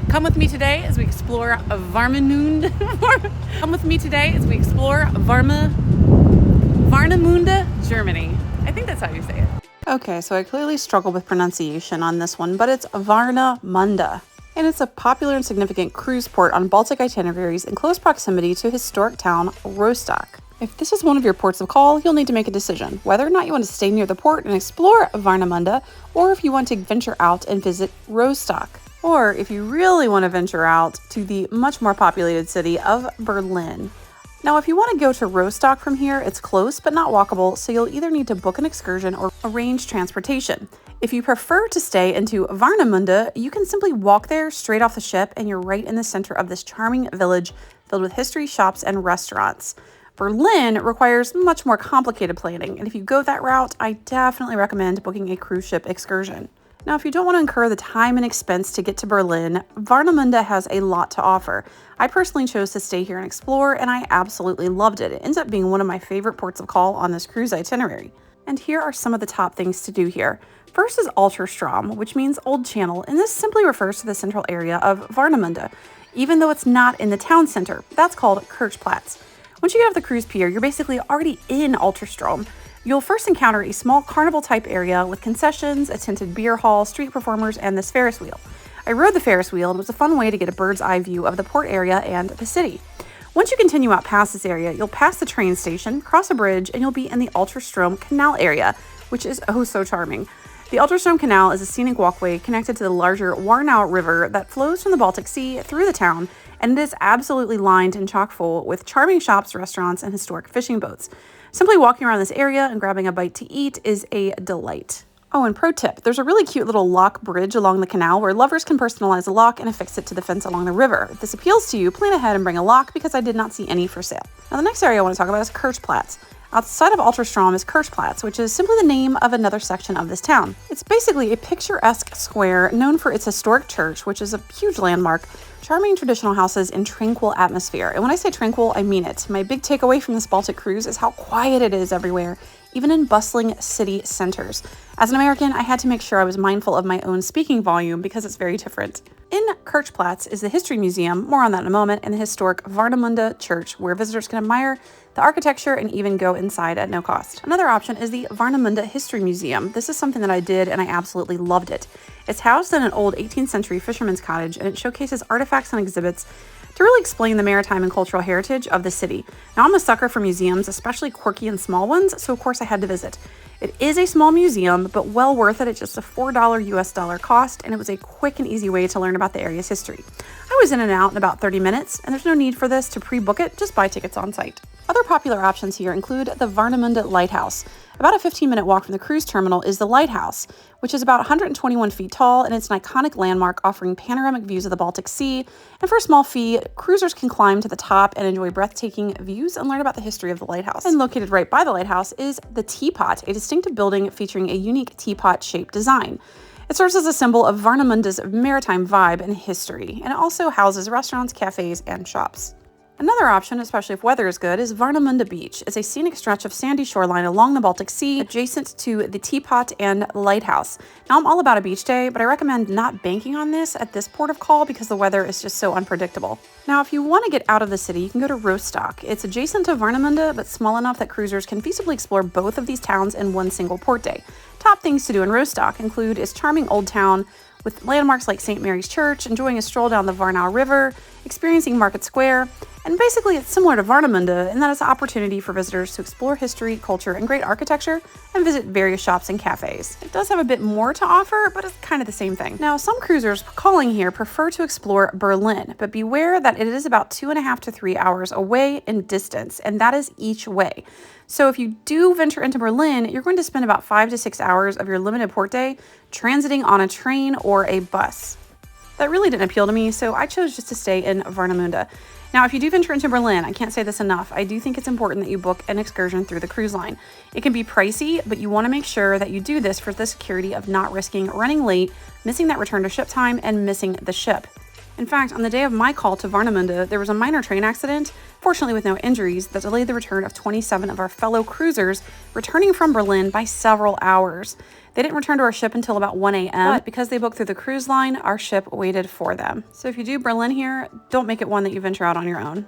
Come with me today as we explore Warnemünde. Come with me today as we explore Warnemünde, Germany. I think that's how you say it. Okay, so I clearly struggle with pronunciation on this one, but it's Warnemünde. And it's a popular and significant cruise port on Baltic itineraries in close proximity to historic town Rostock. If this is one of your ports of call, you'll need to make a decision whether or not you want to stay near the port and explore Warnemünde, or if you want to venture out and visit Rostock. Or if you really want to venture out to the much more populated city of Berlin. Now, if you want to go to Rostock from here, it's close but not walkable, so you'll either need to book an excursion or arrange transportation. If you prefer to stay into Warnemünde, you can simply walk there straight off the ship and you're right in the center of this charming village filled with history, shops, and restaurants. Berlin requires much more complicated planning, and if you go that route, I definitely recommend booking a cruise ship excursion. Now, if you don't want to incur the time and expense to get to Berlin, Warnemünde has a lot to offer. I personally chose to stay here and explore, and I absolutely loved it. It ends up being one of my favorite ports of call on this cruise itinerary. And here are some of the top things to do here. First is Altstrom, which means Old Channel, and this simply refers to the central area of Warnemünde, even though it's not in the town center. That's called Kirchplatz. Once you get off the cruise pier, you're basically already in Altstrom. You'll first encounter a small carnival-type area with concessions, a tinted beer hall, street performers, and this Ferris wheel. I rode the Ferris wheel, and it was a fun way to get a bird's-eye view of the port area and the city. Once you continue out past this area, you'll pass the train station, cross a bridge, and you'll be in the Altstrom Canal area, which is oh so charming. The Altstrom Canal is a scenic walkway connected to the larger Warnau River that flows from the Baltic Sea through the town, and it is absolutely lined and chock full with charming shops, restaurants, and historic fishing boats. Simply walking around this area and grabbing a bite to eat is a delight. Oh, and pro tip, there's a really cute little lock bridge along the canal where lovers can personalize a lock and affix it to the fence along the river. If this appeals to you, plan ahead and bring a lock because I did not see any for sale. Now, the next area I want to talk about is Kirchplatz. Outside of Altstrom is Kirchplatz, which is simply the name of another section of this town. It's basically a picturesque square known for its historic church, which is a huge landmark, charming traditional houses, and tranquil atmosphere. And when I say tranquil, I mean it. My big takeaway from this Baltic cruise is how quiet it is everywhere, even in bustling city centers. As an American, I had to make sure I was mindful of my own speaking volume because it's very different. In Kirchplatz is the History Museum, more on that in a moment, and the historic Warnemünde Church, where visitors can admire the architecture and even go inside at no cost. Another option is the Warnemünde History Museum. This is something that I did and I absolutely loved it. It's housed in an old 18th century fisherman's cottage, and it showcases artifacts and exhibits to really explain the maritime and cultural heritage of the city. Now, I'm a sucker for museums, especially quirky and small ones, so of course I had to visit. It is a small museum, but well worth it at just a $4 US dollar cost, and it was a quick and easy way to learn about the area's history. I was in and out in about 30 minutes, and there's no need for this to pre-book it, just buy tickets on site. Other popular options here include the Warnemünde Lighthouse. About a 15-minute walk from the cruise terminal is the Lighthouse, which is about 121 feet tall, and it's an iconic landmark offering panoramic views of the Baltic Sea. And for a small fee, cruisers can climb to the top and enjoy breathtaking views and learn about the history of the lighthouse. And located right by the lighthouse is the Teapot, a distinctive building featuring a unique teapot-shaped design. It serves as a symbol of Warnemunde's maritime vibe and history, and it also houses restaurants, cafes, and shops. Another option, especially if weather is good, is Warnemünde Beach. It's a scenic stretch of sandy shoreline along the Baltic Sea, adjacent to the Teapot and Lighthouse. Now, I'm all about a beach day, but I recommend not banking on this at this port of call because the weather is just so unpredictable. Now, if you want to get out of the city, you can go to Rostock. It's adjacent to Warnemünde, but small enough that cruisers can feasibly explore both of these towns in one single port day. Top things to do in Rostock include its charming old town with landmarks like St. Mary's Church, enjoying a stroll down the Warnau River, experiencing Market Square, and basically it's similar to Warnemünde in that it's an opportunity for visitors to explore history, culture, and great architecture, and visit various shops and cafes. It does have a bit more to offer, but it's kind of the same thing. Now, some cruisers calling here prefer to explore Berlin, but beware that it is about 2.5 to 3 hours away in distance, and that is each way. So if you do venture into Berlin, you're going to spend about 5 to 6 hours of your limited port day transiting on a train or a bus. That really didn't appeal to me, so I chose just to stay in Warnemünde. Now, if you do venture into Berlin, I can't say this enough, I do think it's important that you book an excursion through the cruise line. It can be pricey, but you want to make sure that you do this for the security of not risking running late, missing that return to ship time, and missing the ship. In fact, on the day of my call to Warnemünde, there was a minor train accident, fortunately with no injuries, that delayed the return of 27 of our fellow cruisers returning from Berlin by several hours. They didn't return to our ship until about 1 a.m., but because they booked through the cruise line, our ship waited for them. So if you do Berlin here, don't make it one that you venture out on your own.